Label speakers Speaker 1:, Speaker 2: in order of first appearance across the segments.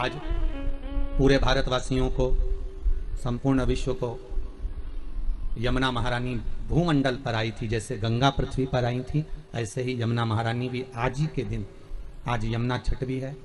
Speaker 1: आज पूरे भारतवासियों को, संपूर्ण विश्व को यमुना महारानी भूमंडल पर आई थी। जैसे गंगा पृथ्वी पर आई थी, ऐसे ही यमुना महारानी भी आज ही के दिन, आज यमुना छठ भी है,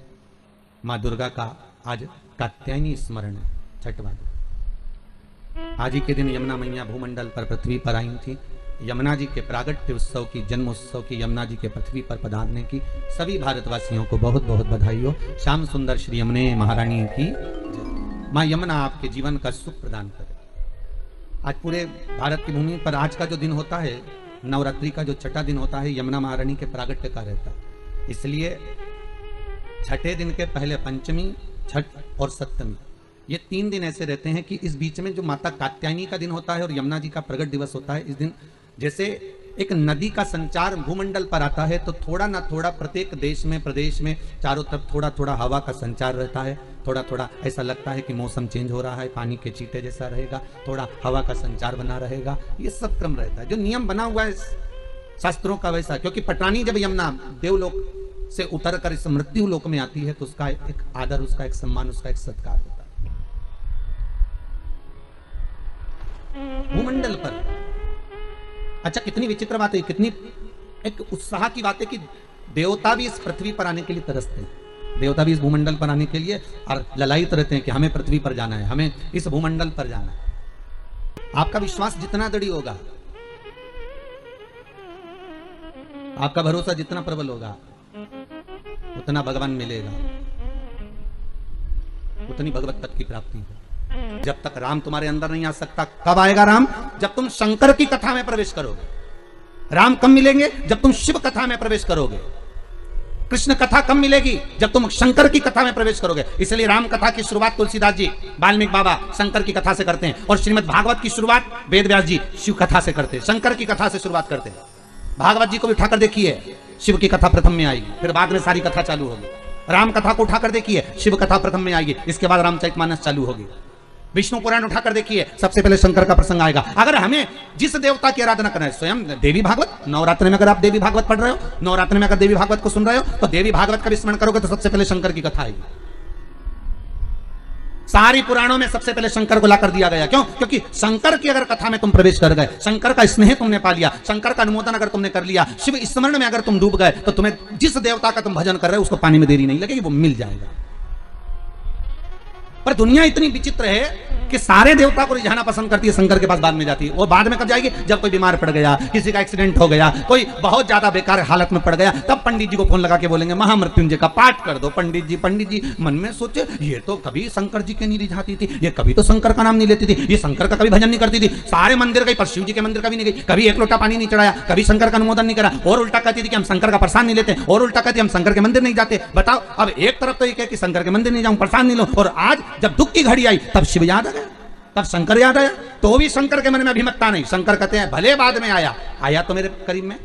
Speaker 1: माँ दुर्गा का आज कात्यायनी स्मरण है, छठवां दिन। आज ही के दिन यमुना मैया भूमंडल पर पृथ्वी पर आई थी। यमुना जी के प्रागट्य उत्सव की, जन्म उत्सव की, यमुना जी के पृथ्वी पर पधारने की सभी भारतवासियों को बहुत बहुत बधाई हो। श्याम सुंदर श्री यमुने महारानी की जय। माँ यमुना आपके जीवन का सुख प्रदान करे। आज पूरे भारत की भूमि पर आज का जो दिन होता है, नवरात्रि का जो छठा दिन होता है, यमुना महारानी के प्रागट्य का रहता है। इसलिए छठे दिन के पहले पंचमी, छठ और सप्तमी, ये 3 दिन ऐसे रहते हैं कि इस बीच में जो माता कात्यायनी का दिन होता है और यमुना जी का प्रगट दिवस होता है, इस दिन जैसे एक नदी का संचार भूमंडल पर आता है, तो थोड़ा ना थोड़ा प्रत्येक देश में, प्रदेश में चारों तरफ थोड़ा थोड़ा हवा का संचार रहता है। थोड़ा थोड़ा ऐसा लगता है कि मौसम चेंज हो रहा है, पानी के छींटे जैसा रहेगा, थोड़ा हवा का संचार बना रहेगा। ये सब क्रम रहता है, जो नियम बना हुआ है शास्त्रों का वैसा। क्योंकि पटरानी जब यमुना देवलोक से उतर कर इस मृत्यु लोक में आती है, तो उसका एक आदर, उसका एक सम्मान, उसका एक सत्कार होता है भूमंडल पर। अच्छा, कितनी विचित्र बात है, कितनी एक उत्साह की बात है कि देवता भी इस पृथ्वी पर आने के लिए तरसते हैं। देवता भी इस भूमंडल पर आने के लिए और ललायित रहते हैं कि हमें पृथ्वी पर जाना है, हमें इस भूमंडल पर जाना है। आपका विश्वास जितना दृढ़ होगा, आपका भरोसा जितना प्रबल होगा, उतना भगवान मिलेगा, उतनी भगवत तत्व की प्राप्ति है। जब तक राम तुम्हारे अंदर नहीं आ सकता, कब आएगा राम? जब तुम शंकर की कथा में प्रवेश करोगे। राम कब मिलेंगे? जब तुम शिव कथा में प्रवेश करोगे। कृष्ण कथा कब मिलेगी? जब तुम शंकर की कथा में प्रवेश करोगे। इसलिए राम कथा की शुरुआत तुलसीदास जी, वाल्मीकि बाबा शंकर की कथा से करते हैं, और श्रीमद् भागवत की शुरुआत वेद व्यास जी शिव कथा से करते हैं, शंकर की कथा से शुरुआत करते हैं। भागवत जी को भी उठाकर देखिए, शिव की कथा प्रथम में आएगी, फिर बाद में सारी कथा चालू होगी। राम कथा को उठाकर देखिए, शिव कथा प्रथम में आएगी, इसके बाद रामचरितमानस चालू होगी। विष्णु पुराण उठाकर देखिए, सबसे पहले शंकर का प्रसंग आएगा। अगर हमें जिस देवता की आराधना करना है, स्वयं देवी भागवत, नवरात्र में अगर आप देवी भागवत पढ़ रहे हो, नवरात्र में अगर देवी भागवत को सुन रहे हो, तो देवी भागवत का भी स्मरण करोगे तो सबसे पहले शंकर की कथा आएगी। सारी पुराणों में सबसे पहले शंकर को लाकर दिया गया। क्यों? क्योंकि शंकर की अगर कथा में तुम प्रवेश कर गए, शंकर का स्नेह तुमने पा लिया, शंकर का अनुमोदन अगर तुमने कर लिया, शिव स्मरण में अगर तुम डूब गए, तो तुम्हें जिस देवता का तुम भजन कर रहे हो उसको पानी में देरी नहीं लगेगी, वो मिल जाएगा। पर दुनिया इतनी विचित्र है कि सारे देवता को रिझाना पसंद करती है, शंकर के पास बाद में जाती है। और बाद में कब जाएगी? जब कोई बीमार पड़ गया, किसी का एक्सीडेंट हो गया, कोई बहुत ज्यादा बेकार हालत में पड़ गया, तब पंडित जी को फोन लगा के बोलेंगे महामृत्युंजय का पाठ कर दो। पंडित जी मन में सोचे, ये तो कभी शंकर जी के नहीं रिझाती थी, ये कभी तो शंकर का नाम नहीं लेती थी, ये शंकर का कभी भजन नहीं करती थी, सारे मंदिर गई पर शिव जी के मंदिर कभी नहीं गई, कभी एक लोटा पानी नहीं चढ़ाया, कभी शंकर का अनुमोदन नहीं करा, और उल्टा कहती थी कि हम शंकर का प्रसाद नहीं लेते, और उल्टा कहती हम शंकर के मंदिर नहीं जाते। बताओ, अब एक तरफ तो ये कह कि शंकर के मंदिर नहीं जाऊं, प्रसाद नहीं लो, और आज जब दुख की घड़ी आई तब शिव याद आ गया, तब शंकर याद आया। तो भी शंकर के मन में अभिमतता नहीं। शंकर कहते हैं भले बाद में आया तो मेरे करीब में।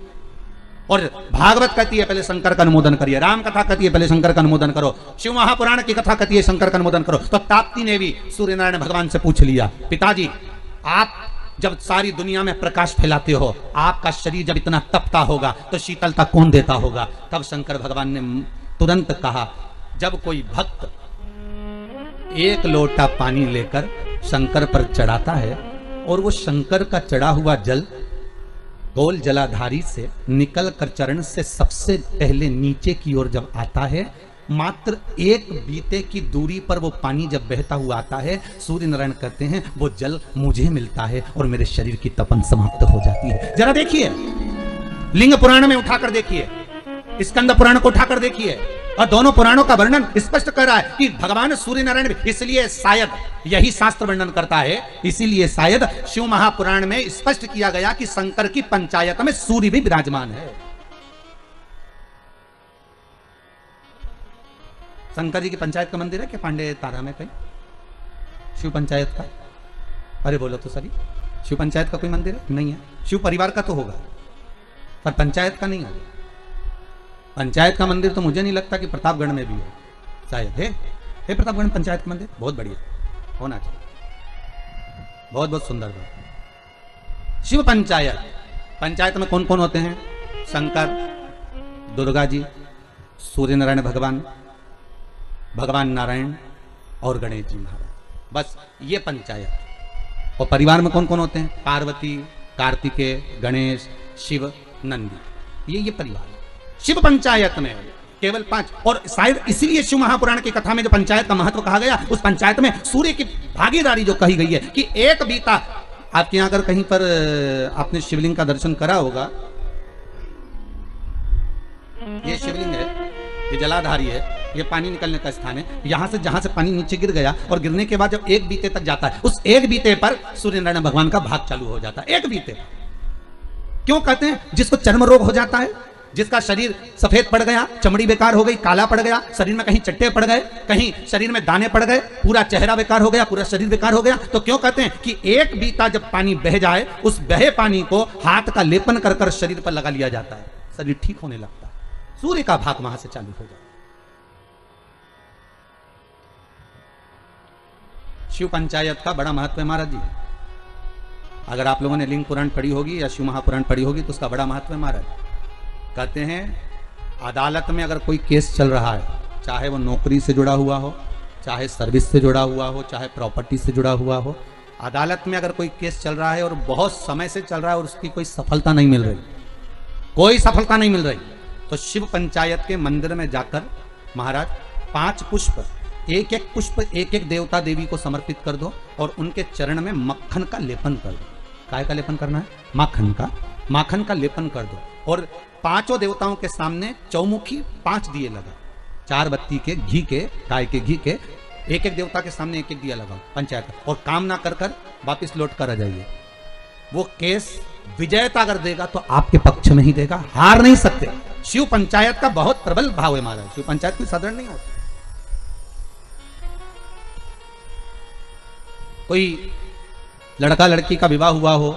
Speaker 1: और भागवत कहती है पहले शंकर का अनुमोदन करिए, राम कथा कहती है पहले शंकर का अनुमोदन करो, शिव महापुराण की कथा कहती है शंकर का अनुमोदन करो। तो ताप्ती ने भी सूर्य नारायण भगवान से पूछ लिया, पिताजी आप जब सारी दुनिया में प्रकाश फैलाते हो, आपका शरीर जब इतना तपता होगा तो शीतलता कौन देता होगा? तब शंकर भगवान ने तुरंत कहा, जब कोई भक्त एक लोटा पानी लेकर शंकर पर चढ़ाता है और वो शंकर का चढ़ा हुआ जल गोल जलाधारी से निकल कर चरण से सबसे पहले नीचे की ओर जब आता है, मात्र एक बीते की दूरी पर वो पानी जब बहता हुआ आता है, सूर्य नारायण कहते हैं वो जल मुझे मिलता है और मेरे शरीर की तपन समाप्त हो जाती है। जरा देखिए, लिंग पुराण में उठाकर देखिए, स्कंद पुराण को उठाकर देखिए, और दोनों पुराणों का वर्णन स्पष्ट कर रहा है कि भगवान सूर्य नारायण, इसलिए शायद यही शास्त्र वर्णन करता है, इसीलिए शायद शिव महापुराण में स्पष्ट किया गया कि शंकर की पंचायत में सूर्य भी विराजमान है। शंकर जी की पंचायत का मंदिर है क्या पांडे तारा में कहीं? शिव पंचायत का? अरे बोलो तो सही, शिव पंचायत का कोई मंदिर है? नहीं है। शिव परिवार का तो होगा पर पंचायत का नहीं है। पंचायत का मंदिर तो मुझे नहीं लगता कि प्रतापगढ़ में भी है, शायद है प्रतापगढ़ में पंचायत का मंदिर, बहुत बढ़िया होना चाहिए, बहुत बहुत सुंदर बात। शिव पंचायत, पंचायत में कौन कौन होते हैं? शंकर, दुर्गा जी, सूर्य नारायण भगवान, भगवान नारायण और गणेश जी महाराज। बस ये पंचायत। और परिवार में कौन कौन होते हैं? पार्वती, कार्तिकेय, गणेश, शिव, नंदी। ये परिवार शिव पंचायत में केवल 5। और शायद इसीलिए शिव महापुराण की कथा में जो पंचायत का महत्व कहा गया, उस पंचायत में सूर्य की भागीदारी जो कही गई है कि एक बीता। आपके यहां अगर कहीं पर आपने शिवलिंग का दर्शन करा होगा, ये शिवलिंग है, ये जलाधारी है, ये पानी निकलने का स्थान है। यहां से जहां से पानी नीचे गिर गया और गिरने के बाद जब एक बीते तक जाता है, उस एक बीते पर सूर्य नारायण भगवान का भाग चालू हो जाता है। एक बीते पर। क्यों कहते हैं? जिसको चर्म रोग हो जाता है, जिसका शरीर सफेद पड़ गया, चमड़ी बेकार हो गई, काला पड़ गया, शरीर में कहीं चट्टे पड़ गए, कहीं शरीर में दाने पड़ गए, पूरा चेहरा बेकार हो गया, पूरा शरीर बेकार हो गया, तो क्यों कहते हैं कि एक बीता जब पानी बह जाए, उस बहे पानी को हाथ का लेपन कर कर शरीर पर लगा लिया जाता है, शरीर ठीक होने लगता है। सूर्य का भाग वहां से चालू हो जाता है। शिव पंचायत का बड़ा महत्व है महाराज जी। अगर आप लोगों ने लिंग पुराण पढ़ी होगी या शिव महापुराण पढ़ी होगी तो उसका बड़ा महत्व है महाराज। कहते हैं अदालत में अगर कोई केस चल रहा है, चाहे वो नौकरी से जुड़ा हुआ हो, चाहे सर्विस से जुड़ा हुआ हो, चाहे प्रॉपर्टी से जुड़ा हुआ हो, अदालत में अगर कोई केस चल रहा है और बहुत समय से चल रहा है और उसकी कोई सफलता नहीं मिल रही, कोई सफलता नहीं मिल रही, तो शिव पंचायत के मंदिर में जाकर महाराज 5 पुष्प, एक एक पुष्प एक एक देवता देवी को समर्पित कर दो और उनके चरण में मक्खन का लेपन कर दो। काय का लेपन करना है? माखन का लेपन कर दो। और 5 देवताओं के सामने चौमुखी 5 दिए लगा, 4 बत्ती के घी के, गाय के घी के, एक एक देवता के सामने एक एक दिया लगाओ पंचायत। और काम ना कर कर वापिस लौट कर आ जाइए। वो केस विजयता अगर देगा तो आपके पक्ष में ही देगा, हार नहीं सकते। शिव पंचायत का बहुत प्रबल भाव है महाराज। शिव पंचायत कोई साधारण नहीं होती। कोई लड़का लड़की का विवाह हुआ हो,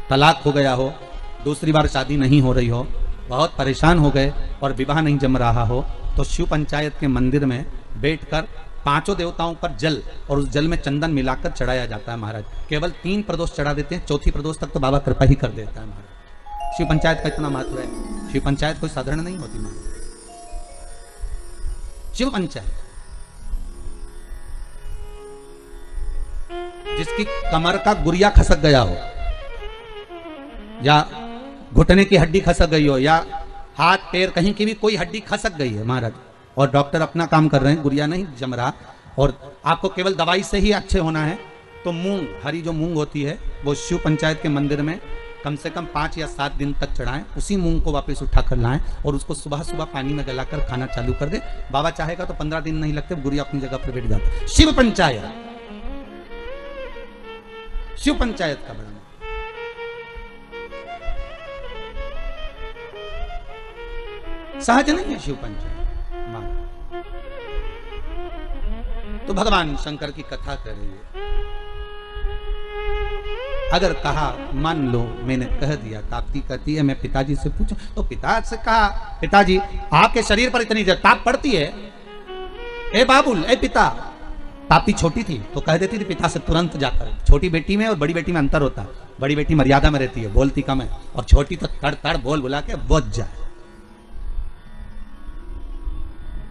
Speaker 1: तलाक हो गया हो, दूसरी बार शादी नहीं हो रही हो, बहुत परेशान हो गए और विवाह नहीं जम रहा हो, तो शिव पंचायत के मंदिर में बैठकर 5 देवताओं पर जल और उस जल में चंदन मिलाकर चढ़ाया जाता है महाराज। केवल 3 प्रदोष चढ़ा देते हैं, 4थी प्रदोष तक तो बाबा कृपा ही कर देता है महाराज। शिव पंचायत का इतना महत्व है। शिव पंचायत कोई साधारण नहीं होती महाराज। शिव पंचायत जिसकी कमर का गुरिया खसक गया हो, या घुटने की हड्डी खसक गई हो, या हाथ पैर कहीं की भी कोई हड्डी खसक गई है महाराज, और डॉक्टर अपना काम कर रहे हैं, गुरिया नहीं जम रहा, और आपको केवल दवाई से ही अच्छे होना है, तो मूंग, हरी जो मूंग होती है, वो शिव पंचायत के मंदिर में कम से कम 5 या 7 दिन तक चढ़ाएं। उसी मूंग को वापस उठा कर लाएं और उसको सुबह सुबह पानी में गलाकर खाना चालू कर दे। बाबा चाहेगा तो 15 दिन नहीं लगते, गुरिया अपनी जगह पर बैठ जाता। शिव पंचायत, शिव पंचायत का बड़ा सहज नहीं है शिव पंचायत। तो भगवान शंकर की कथा कर रही है। अगर कहा मान लो मैंने कह दिया, ताप्ती कहती है मैं पिताजी से पूछूं, तो पिता से कहा पिताजी आपके शरीर पर इतनी ताप पड़ती है, ए बाबुल ए पिता। ताप्ती छोटी थी तो कह देती थी पिता से तुरंत जाकर। छोटी बेटी में और बड़ी बेटी में अंतर होता है। बड़ी बेटी मर्यादा में रहती है, बोलती कम है, और छोटी तो तड़ तड़ बोल बुला के बुझ जाए।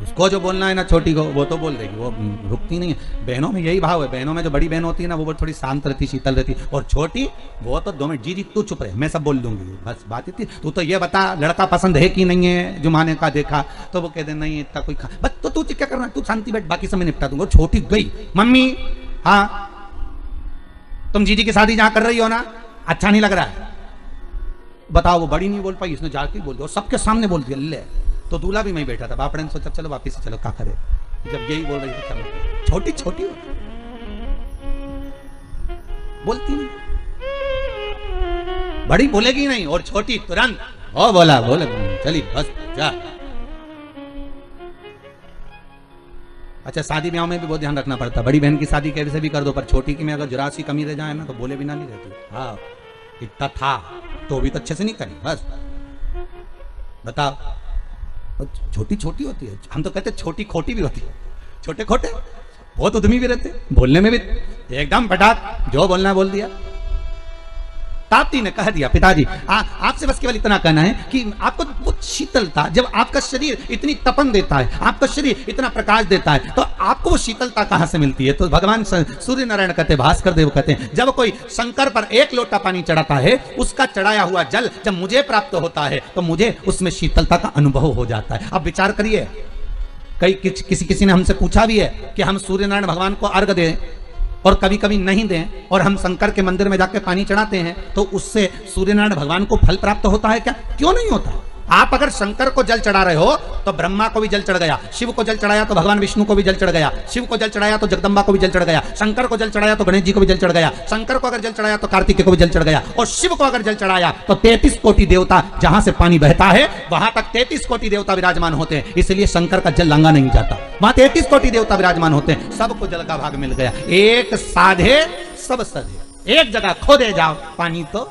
Speaker 1: उसको जो बोलना है ना छोटी को, वो तो बोल देगी, वो रुकती नहीं है। बहनों में यही भाव है। बहनों में जो बड़ी बहन होती है ना, वो थोड़ी शांत रहती, शीतल रहती, और छोटी वो तो 2 मिनट, जी तू चुप रहे, मैं सब बोल दूंगी, बस बात इतनी। तू तो ये बता लड़का पसंद है कि नहीं है, जुमाने का देखा, तो वो कहते नहीं इतना कोई बस, तो तू क्या करना, तू शांति बैठ, बाकी सब मैं निपटा दूंगा। छोटी गई, मम्मी हाँ तुम जीजी की शादी जहां कर रही हो ना, अच्छा नहीं लग रहा है, बताओ। वो बड़ी नहीं बोल पाई, इसने जाके बोल दिया, सबके सामने बोल दिया। ले तो दूल्हा भी मैं बैठा था, बापड़े ने सोचा चलो वापिस चलो, क्या करे। जब यही बोल रही थी चलो, छोटी छोटी बोलती नहीं, बड़ी बोलेगी नहीं, और छोटी तुरंत ओ बोला बोले चली बस जा। अच्छा शादी ब्याह में भी बहुत ध्यान रखना पड़ता है। बड़ी बहन की शादी कैसे भी कर दो, पर छोटी की में अगर जरा सी कमी रह जाए ना, तो बोले बिना नहीं रहती। हाँ इतना था तो भी तो अच्छे से नहीं करी, बस बताओ। छोटी छोटी होती है, हम तो कहते छोटी खोटी भी होती है। छोटे खोटे बहुत उद्यमी भी रहते, बोलने में भी एकदम फटाक, जो बोलना है बोल दिया। ताप्ती ने कह दिया, पिताजी आपसे बस केवल इतना कहना है कि आपको वो शीतलता, जब आपका शरीर इतनी तपन देता है, आपका शरीर इतना प्रकाश देता है, तो आपको वो शीतलता कहां से मिलती है? तो भगवान सूर्य नारायण कहते, भास्कर देव कहते हैं, जब कोई शंकर पर 1 लोटा पानी चढ़ाता है, उसका चढ़ाया हुआ जल जब मुझे प्राप्त होता है तो मुझे उसमें शीतलता का अनुभव हो जाता है। अब विचार करिए, किसी ने हमसे पूछा भी है कि हम सूर्य नारायण भगवान को अर्घ दें और कभी कभी नहीं दें, और हम शंकर के मंदिर में जाकर पानी चढ़ाते हैं, तो उससे सूर्यनारायण भगवान को फल प्राप्त होता है क्या? क्यों नहीं होता? आप अगर शंकर को जल चढ़ा रहे हो तो ब्रह्मा को भी जल चढ़ गया, शिव को जल चढ़ाया तो भगवान विष्णु को भी जल चढ़ गया, शिव को जल चढ़ाया तो जगदम्बा को भी जल चढ़ गया, शंकर को जल चढ़ाया तो गणेश जी को भी जल चढ़ गया, शंकर को अगर जल चढ़ाया तो कार्तिकेय को भी जल चढ़ गया, और शिव को अगर जल चढ़ाया तो 33 कोटि देवता, जहां से पानी बहता है वहां तक 33 कोटि देवता विराजमान होते हैं। इसलिए शंकर का जल लांगा नहीं जाता, वहां 33 कोटि देवता विराजमान होते हैं। सबको जल का भाग मिल गया। एक साधे सब सधे, एक जगह खोदे जाओ पानी तो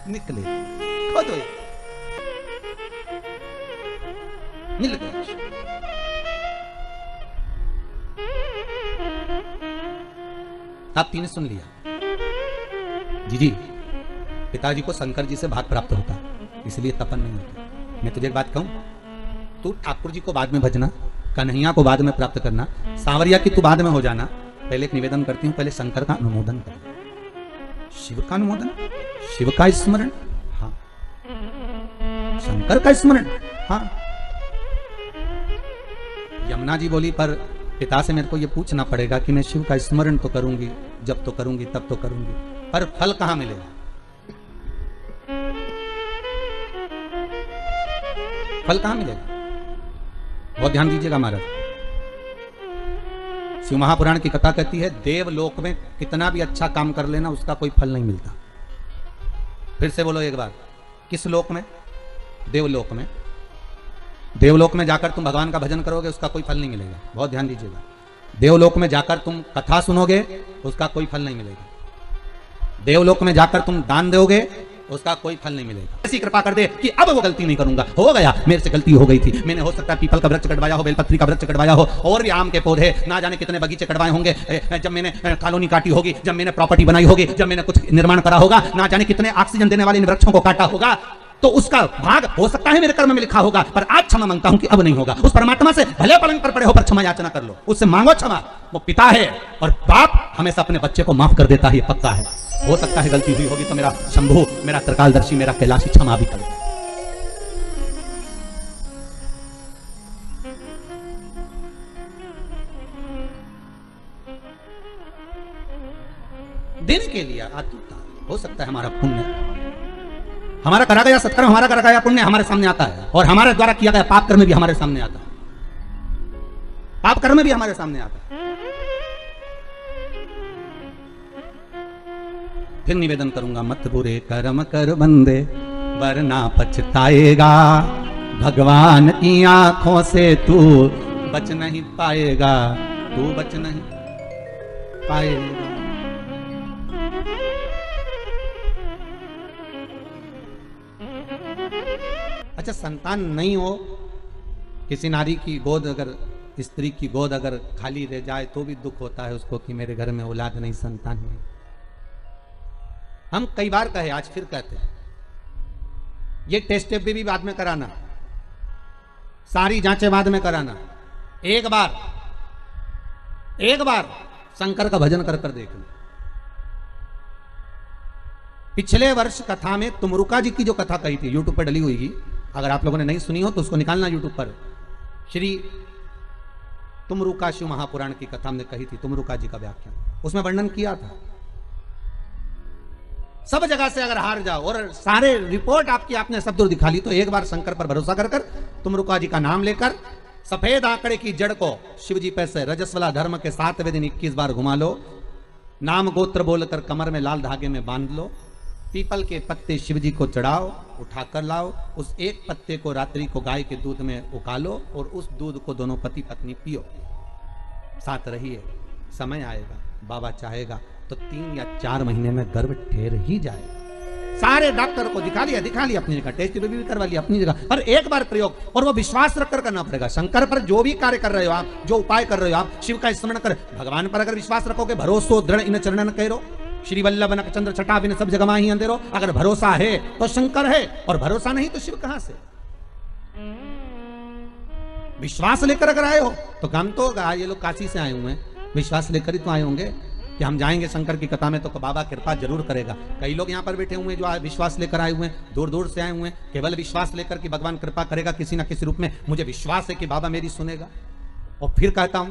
Speaker 1: निकले, खोदो मिल गया। ताप्ती ने सुन लिया, जी पिताजी को शंकर जी से भाग प्राप्त होता है, इसलिए तपन नहीं होता। मैं तुझे एक बात कहूं, तू ठाकुर जी को बाद में भजना, कन्हैया को बाद में प्राप्त करना, सांवरिया की तू बाद में हो जाना। पहले एक निवेदन करती हूं, पहले शंकर का अनुमोदन कर, शिव का अनुमोदन, शिव का स्मरण, हाँ, शंकर का स्मरण, हाँ। यमुना जी बोली, पर पिता से मेरे को ये पूछना पड़ेगा कि मैं शिव का स्मरण तो करूंगी, जब तो करूंगी तब तो करूंगी, पर फल कहां मिलेगा? फल कहां मिलेगा? बहुत ध्यान दीजिएगा महाराज। शिव महापुराण की कथा कहती है, देवलोक में कितना भी अच्छा काम कर लेना उसका कोई फल नहीं मिलता। फिर से बोलो एक बार, किस लोक में? देवलोक में। देवलोक में जाकर तुम भगवान का भजन करोगे उसका कोई फल नहीं मिलेगा। बहुत ध्यान दीजिएगा। देवलोक में जाकर तुम कथा सुनोगे उसका कोई फल नहीं मिलेगा। देवलोक में जाकर तुम दान दोगे उसका कोई फल नहीं मिलेगा। ऐसी कृपा कर दे कि अब वो गलती नहीं करूंगा, हो गया मेरे से गलती हो गई थी, मैंने हो सकता है पीपल का वृक्ष कटवाया हो, बेलपत्री का वृक्ष कटवाया हो, और भी आम के पौधे, ना जाने कितने बगीचे कटवाए होंगे, जब मैंने कॉलोनी काटी होगी, जब मैंने प्रॉपर्टी बनाई होगी, जब मैंने कुछ निर्माण करा होगा, ना जाने कितने ऑक्सीजन देने वाले इन वृक्षों को काटा होगा, तो उसका भाग हो सकता है मेरे कर्म में लिखा होगा, पर आज क्षमा मांगता हूं कि अब नहीं होगा। उस परमात्मा से भले पलंग पर पड़े हो पर क्षमा याचना कर लो, उससे मांगो क्षमा। वो पिता है और बाप हमेशा अपने बच्चे को माफ कर देता है, ये पक्का है। हो सकता है गलती हुई होगी तो मेरा शंभु, मेरा त्रिकालदर्शी, मेरा कैलाशी क्षमा भी करे। देने के लिए आतुरता, हो सकता है हमारा पुण्य, हमारा करा गया सत्कर्म, हमारा करा गया पुण्य हमारे सामने आता है, और हमारे द्वारा किया गया पाप कर्म भी हमारे सामने आता है, पाप कर्म भी हमारे सामने आता है। फिर निवेदन करूंगा, मत बुरे कर्म कर बंदे वरना पछताएगा, भगवान की आंखों से तू बच नहीं पाएगा, तू बच नहीं पाएगा। अच्छा, संतान नहीं हो, किसी नारी की गोद, अगर स्त्री की गोद अगर खाली रह जाए तो भी दुख होता है उसको कि मेरे घर में औलाद नहीं, संतान नहीं। हम कई बार कहे, आज फिर कहते हैं, ये टेस्ट भी बाद में कराना, सारी जांचें बाद में कराना, एक बार शंकर का भजन कर देखना। पिछले वर्ष कथा में तुमरुका जी की जो कथा कही थी, यूट्यूब पर डली हुई, अगर आप लोगों ने नहीं सुनी हो तो उसको निकालना यूट्यूब पर। श्री तुमरुका शिव महापुराण की कथा हमने कही थी, तुमरुका जी का व्याख्यान, उसमें वर्णन किया था। सब जगह से अगर हार जाओ और सारे रिपोर्ट आपने सब दूर दिखा ली, तो एक बार शंकर पर भरोसा कर तुमरुका जी का नाम लेकर सफेद आंकड़े की जड़ को शिव जी पे से रजस्वला धर्म के 7वें दिन 21 बार घुमा लो, नाम गोत्र बोलकर कमर में लाल धागे में बांध लो, पीपल के पत्ते शिव जी को चढ़ाओ, उठाकर लाओ, उस एक पत्ते को रात्रि को गाय के दूध में उकालो और उस दूध को दोनों पति पत्नी पियो, साथ रहिए। समय आएगा, बाबा चाहेगा तो 3 या 4 महीने में गर्भ ठहर ही जाएगा। सारे डॉक्टर को दिखा लिया अपनी जगह, टेस्ट भी करवा लिया अपनी जगह, पर एक बार प्रयोग, और वो विश्वास रखकर करना पड़ेगा। शंकर पर जो भी कार्य कर रहे हो आप, जो उपाय कर रहे हो आप, शिव का स्मरण कर, भगवान पर अगर विश्वास रखोगे, भरोसो दृढ़ इन चरणन करो, श्री वल्लभ नखचंद्र छटा बिन सब जगह माही अंधेरो। अगर भरोसा है तो शंकर है, और भरोसा नहीं तो शिव कहां से। विश्वास लेकर अगर आए हो तो काम तो होगा। ये लोग काशी से आए हुए हैं, विश्वास लेकर ही तो आए होंगे कि हम जाएंगे शंकर की कथा में तो बाबा कृपा जरूर करेगा। कई लोग यहाँ पर बैठे हुए हैं जो विश्वास लेकर आए हुए हैं, दूर दूर से आए हुए हैं, केवल विश्वास लेकर कि भगवान कृपा करेगा किसी ना किसी रूप में। मुझे विश्वास है कि बाबा मेरी सुनेगा। और फिर कहता हूं,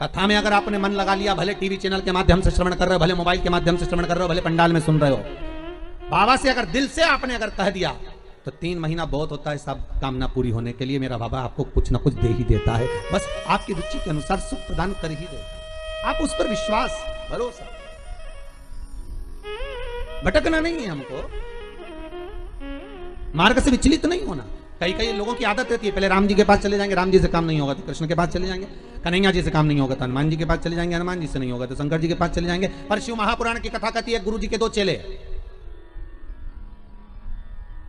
Speaker 1: कथा में अगर आपने मन लगा लिया, भले टीवी चैनल के माध्यम से श्रवण कर रहे हो, भले मोबाइल के माध्यम से श्रवण कर रहे हो, भले पंडाल में सुन रहे हो, बाबा से अगर दिल से आपने अगर कह दिया तो 3 महीना बहुत होता है सब कामना पूरी होने के लिए। मेरा बाबा आपको कुछ ना कुछ दे ही देता है, बस आपकी रुचि के अनुसार सुख प्रदान कर ही देगा। आप उस पर विश्वास, भरोसा, भटकना नहीं है हमको, मार्ग से विचलित नहीं होना। कई कई लोगों की आदत रहती है, पहले राम जी के पास चले जाएंगे, राम जी से काम नहीं होगा तो कृष्ण के पास चले जाएंगे, कन्हैया जी से काम नहीं होगा तो हनुमान जी के पास चले जाएंगे, हनुमान जी से नहीं होगा तो शंकर जी के पास चले जाएंगे। पर शिव महापुराण की कथा कहती है, गुरु जी के 2 चेले,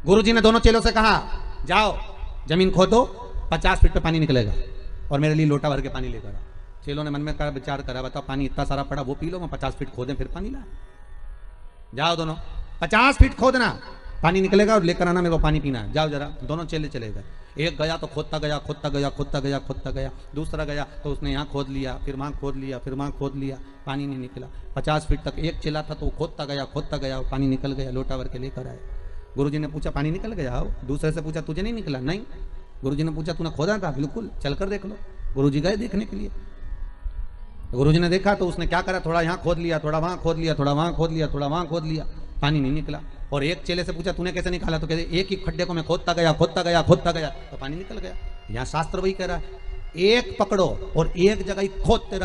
Speaker 1: गुरु जी ने दोनों चेलों से कहा, जाओ जमीन खोदो, 50 फीट पे पानी निकलेगा और मेरे लिए लोटा भर के पानी लेकर आओ। चेलों ने मन में विचार करा, बताओ पानी इतना सारा पड़ा, वो पी लो, मैं 50 फीट खोदें फिर पानी ला। जाओ दोनों 50 फीट खोदना, पानी निकलेगा और लेकर आना, मेरे को पानी पीना है। जाओ जरा। दोनों चेले चले गए। एक गया तो खोदता गया, खोदता गया, खोदता गया, खोदता गया। दूसरा गया तो उसने यहाँ खोद लिया, फिर वहाँ खोद लिया, फिर वहाँ खोद लिया, पानी नहीं निकला। 50 फीट तक एक चेला था तो वो खोदता गया, पानी निकल गया, लोटा भर के लेकर आए। गुरुजी ने पूछा पानी निकल गया? दूसरे से पूछा तुझे नहीं निकला? नहीं। गुरुजी ने पूछा तूने खोदा था? बिल्कुल, चलकर देख लो। गुरुजी गए देखने के लिए। गुरुजी ने देखा तो उसने क्या करा, थोड़ा यहाँ खोद लिया, थोड़ा वहाँ खोद लिया, थोड़ा वहाँ खोद लिया, थोड़ा वहाँ खोद लिया, पानी नहीं निकला। और एक चेले से पूछा तूने कैसे निकाला? तो कहते एक ही खड्डे को मैं खोदता गया तो पानी निकल गया। यहाँ शास्त्र वही कह रहा है, एक पकड़ो और एक जगह ही खोदते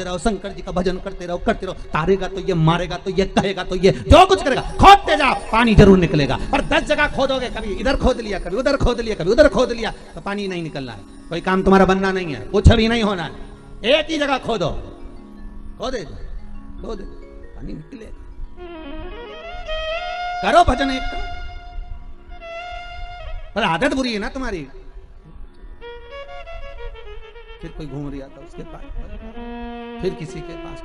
Speaker 1: रहो, शंकर जी का भजन करते रहो। तारेगा तो ये, मारेगा तो ये, कहेगा तो ये, जो कुछ करेगा खोदते जाओ, पानी जरूर निकलेगा। पर 10 जगह खोदोगे, कभी इधर खोद लिया, कभी उधर खोद लिया, कभी उधर खोद लिया, तो पानी नहीं निकलना है। कोई काम तुम्हारा बनना नहीं है, कुछ भी नहीं होना है। एक ही जगह खोदो, खोदे पानी निकलेगा। करो भजन एक का, पर आदत बुरी है ना तुम्हारी। फिर कोई घूम रहा था उसके पास, फिर किसी के पास।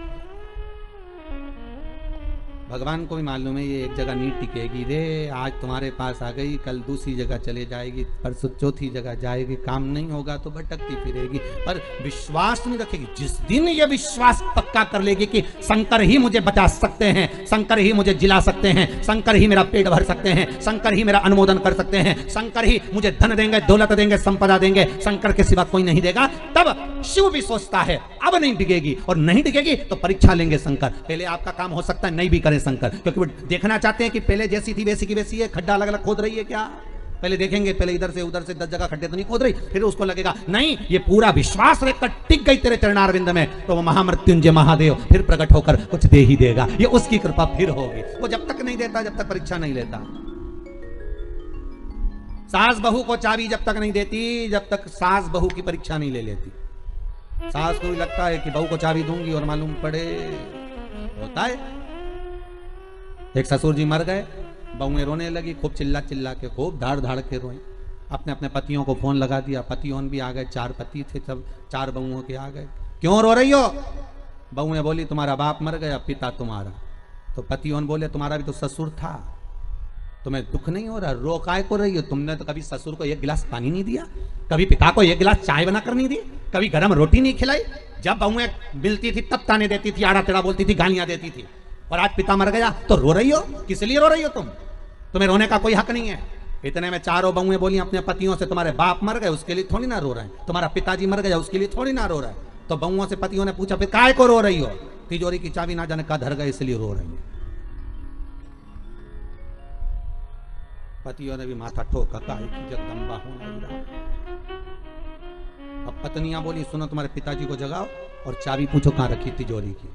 Speaker 1: भगवान को भी मालूम है ये एक जगह नहीं टिकेगी रे। आज तुम्हारे पास आ गई, कल दूसरी जगह चले जाएगी, परसों चौथी जगह जाएगी, काम नहीं होगा तो भटकती फिरेगी, पर विश्वास नहीं रखेगी। जिस दिन ये विश्वास पक्का कर लेगी कि शंकर ही मुझे बचा सकते हैं, शंकर ही मुझे जिला सकते हैं, शंकर ही मेरा पेट भर सकते हैं, शंकर ही मेरा अनुमोदन कर सकते हैं, शंकर ही मुझे धन देंगे, दौलत देंगे, संपदा देंगे, शंकर के सिवा कोई नहीं देगा, तब शिव भी सोचता है अब नहीं टिकेगी। और नहीं टिकेगी तो परीक्षा लेंगे शंकर। पहले आपका काम हो सकता है नहीं भी करें शंकर, क्योंकि वो देखना चाहते हैं कि पहले जैसी थी वैसी की वैसी है, खड्डा अलग अलग खोद रही है क्या। पहले देखेंगे, पहले इधर से उधर से 10 जगह खड्डे तो नहीं खोद रही, फिर उसको लगेगा नहीं ये पूरा विश्वास रखकर टिक गई तेरे चरणारविंद में, तो वो महामृत्युंजय महादेव फिर प्रकट होकर कुछ दे ही देगा। ये उसकी कृपा फिर होगी। वो जब तक नहीं देता, जब तक परीक्षा नहीं लेता। सास बहू को चाबी जब तक नहीं देती, जब तक सास बहू की परीक्षा नहीं ले लेती। सास को भी लगता है कि बहू को चाबी दूंगी और मालूम पड़े होता है। एक ससुर जी मर गए, बहुएं रोने लगी, खूब चिल्ला चिल्ला के, खूब धाड़ धाड़ के रोई। अपने अपने पतियों को फोन लगा दिया, पतियों भी आ गए, 4 पति थे, सब 4 बहुओं के आ गए। क्यों रो रही हो? बहुएं बोली तुम्हारा बाप मर गया, पिता तुम्हारा। तो पतियों बोले तुम्हारा भी तो ससुर था, तुम्हें दुख नहीं हो रहा, रो काय को रही हो? तुमने तो कभी ससुर को 1 गिलास पानी नहीं दिया, कभी पिता को 1 गिलास चाय बनाकर नहीं दी, कभी गर्म रोटी नहीं खिलाई। जब बहुएं मिलती थी तब ताने देती थी, आड़ा टेढ़ा बोलती थी, गालियां देती थी। और आज पिता मर गया तो रो रही हो? किस लिए रो रही हो तुम? तुम्हें रोने का कोई हक नहीं है। इतने में 4 बहुएं बोली अपने पतियों से, तुम्हारे बाप मर गए उसके लिए थोड़ी ना रो रहे हैं, तुम्हारा पिताजी मर गया उसके लिए थोड़ी ना रो रहे हैं। तो बहुओं से पतियों ने पूछा फिर काय को रो रही हो? तिजोरी की चाबी ना जाने का धर गए इसलिए रो रही है। पतियों ने भी माथा ठोका, काय की जगदम्बा होना। अब पत्नियां बोली सुनो तुम्हारे पिताजी को जगाओ और चाबी पूछो कहां रखी तिजोरी की।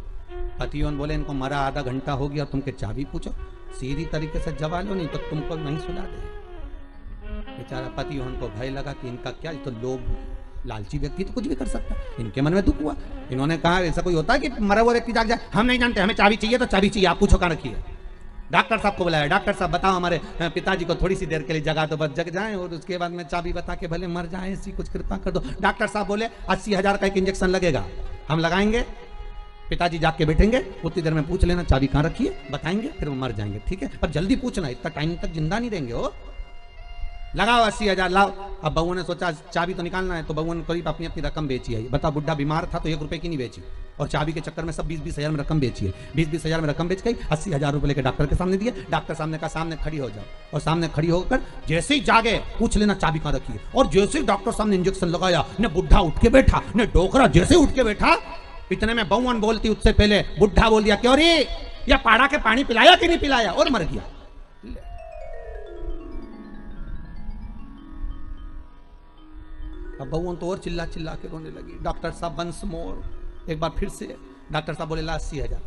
Speaker 1: पतियों बोले इनको मरा आधा घंटा हो गया, तुमके चाबी पूछो, सीधी तरीके से जवाब लो, नहीं तो तुमको नहीं सुला दे। बेचारा पतियों को भय लगा कि इनका क्या, तो लोग लालची व्यक्ति तो कुछ भी कर सकता। इनके मन में दुख हुआ, इन्होंने कहा ऐसा कोई होता है कि मरा हुआ व्यक्ति जाग जाए? हम नहीं जानते, हमें चाबी चाहिए तो चाबी चाहिए, आप पूछो कहां रखी है। डॉक्टर साहब को बुलाया, डॉक्टर साहब बताओ हमारे पिताजी को थोड़ी सी देर के लिए जगा दो, बस जग जाएं और उसके बाद में चाबी बता के भले मर जाएं, ऐसी कुछ कृपा कर दो। डॉक्टर साहब बोले 80,000 का एक इंजेक्शन लगेगा, हम लगाएंगे। पिताजी जाग के बैठेंगे, उतनी देर में पूछ लेना चाबी कहाँ रखी है, बताएंगे, फिर वो मर जाएंगे, ठीक है, पर जल्दी पूछना, इतना टाइम तक जिंदा नहीं देंगे वो। लगाओ 80,000 लाओ। अब बहू ने सोचा चाबी तो निकालना है, तो बहू ने करीब अपनी अपनी रकम बेची है। बता, बुढ़ा बीमार था तो 1 रुपए की नहीं बेची, और चाबी के चक्कर में सब 20-20 हजार में रकम बेची है। 20-20 हजार में रकम बेच गई, 80,000 रुपए लेकर डॉक्टर के सामने दिए। डॉक्टर सामने कहा सामने खड़ी हो जाओ, और सामने खड़ी होकर जैसे ही जागे पूछ लेना चाबी कहाँ रखी है। और जैसे ही डॉक्टर सामने इंजेक्शन लगाया, ने बुढ़ा उठ के बैठा, ने डोकरा जैसे उठ के बैठा, इतने में बहू बोलती उससे पहले बुढ़ा बोल दिया, क्यों रे या पाड़ा के पानी पिलाया कि नहीं पिलाया, और मर गया। अब बहू तो और चिल्ला चिल्ला के रोने लगी। डॉक्टर साहब वंस मोर, एक बार फिर से। डॉक्टर साहब बोले ला 80,000,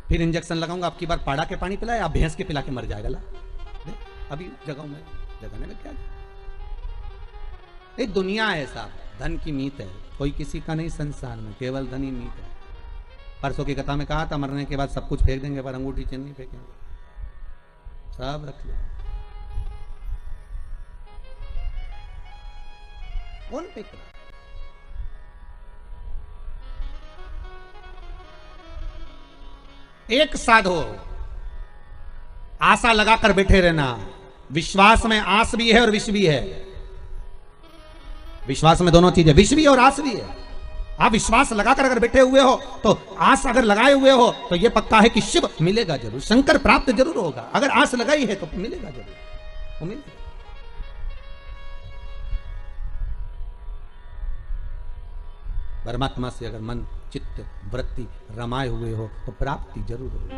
Speaker 1: फिर इंजेक्शन लगाऊंगा, आपकी बार पाड़ा के पानी पिलाया, भैंस के पिला के मर जाएगा। ला अभी जगह में जगाने में क्या, एक दुनिया है साहब, धन की मीत है, कोई किसी का नहीं संसार में, केवल धन ही मीत है। परसों की कथा में कहा था मरने के बाद सब कुछ फेंक देंगे, पर अंगूठी चिन्ह नहीं फेंकेंगे, सब रख लो। कौन फेंक रहा? एक साधो, आशा लगाकर बैठे रहना। विश्वास में आस भी है और विष भी है। विश्वास में दोनों चीजें, विष भी और आस भी है। आप विश्वास लगाकर अगर बैठे हुए हो, तो आस अगर लगाए हुए हो, तो यह पक्का है कि शिव मिलेगा जरूर, शंकर प्राप्त जरूर होगा। अगर आस लगाई है तो मिलेगा जरूर, वो मिलेगा। परमात्मा से अगर मन चित्त वृत्ति रमाए हुए हो तो प्राप्ति जरूर होगी।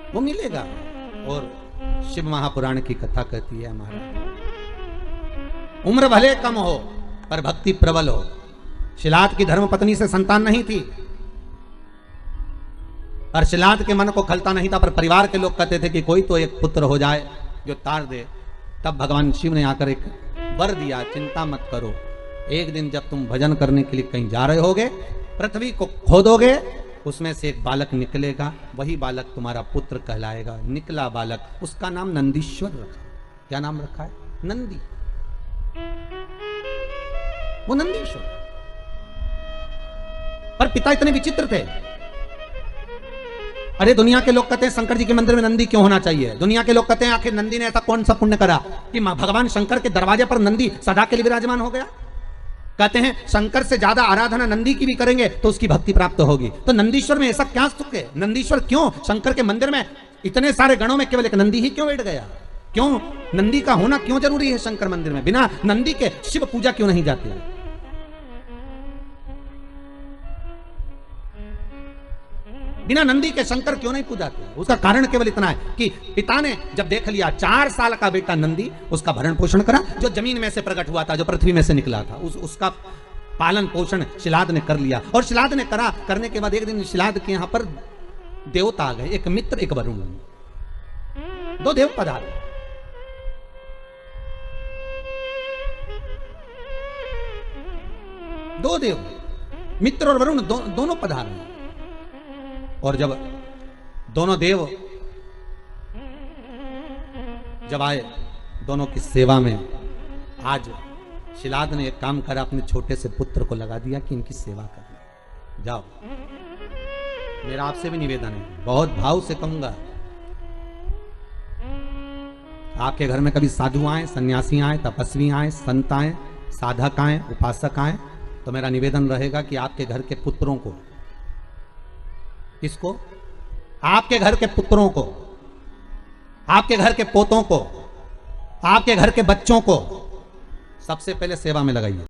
Speaker 1: वो मिलेगा। और शिव महापुराण की कथा कहती है महाराज, उम्र भले कम हो पर भक्ति प्रबल हो। शिलाद की धर्म पत्नी से संतान नहीं थी, पर शिलाद के मन को खलता नहीं था, पर परिवार के लोग कहते थे कि कोई तो एक पुत्र हो जाए जो तार दे। तब भगवान शिव ने आकर एक वर दिया, चिंता मत करो, एक दिन जब तुम भजन करने के लिए कहीं जा रहे होगे, पृथ्वी को खोदोगे, उसमें से एक बालक निकलेगा, वही बालक तुम्हारा पुत्र कहलाएगा। निकला बालक, उसका नाम नंदीश्वर रखा। क्या नाम रखा है? नंदी। वो नंदीश्वर। पर पिता इतने विचित्र थे। अरे दुनिया के लोग कहते हैं शंकर जी के मंदिर में नंदी क्यों होना चाहिए। दुनिया के लोग कहते हैं आखिर नंदी ने ऐसा कौन सा पुण्य करा कि भगवान शंकर के दरवाजे पर नंदी सदा के लिए विराजमान हो गया। कहते हैं शंकर से ज्यादा आराधना नंदी की भी करेंगे तो उसकी भक्ति प्राप्त होगी। तो नंदीश्वर में ऐसा क्या सुख है? नंदीश्वर क्यों शंकर के मंदिर में इतने सारे गणों में केवल एक नंदी ही क्यों बैठ गया? क्यों नंदी का होना क्यों जरूरी है शंकर मंदिर में? बिना नंदी के शिव पूजा क्यों नहीं जाती है? बिना नंदी के शंकर क्यों नहीं पूजाते? उसका कारण केवल इतना है कि पिता ने जब देख लिया 4 साल का बेटा नंदी, उसका भरण पोषण करा, जो जमीन में से प्रकट हुआ था, जो पृथ्वी में से निकला था, उसका पालन पोषण शिलाद ने कर लिया। और शिलाद ने करने के बाद एक दिन शिलाद के यहां पर देवता आ गए, एक मित्र एक वरुण, 2 देव पधारे। दो देव, मित्र और वरुण दोनों पधारे। और जब दोनों देव जब आए, दोनों की सेवा में, आज शिलाद ने एक काम करा, अपने छोटे से पुत्र को लगा दिया कि इनकी सेवा करना। जाओ, मेरा आपसे भी निवेदन है, बहुत भाव से कहूंगा, आपके घर में कभी साधु आए, सन्यासी आए, तपस्वी आए, संत आए, साधक आए, उपासक आए, तो मेरा निवेदन रहेगा कि आपके घर के पुत्रों को, किसको? आपके घर के पुत्रों को, आपके घर के पोतों को, आपके घर के बच्चों को सबसे पहले सेवा में लगाइए।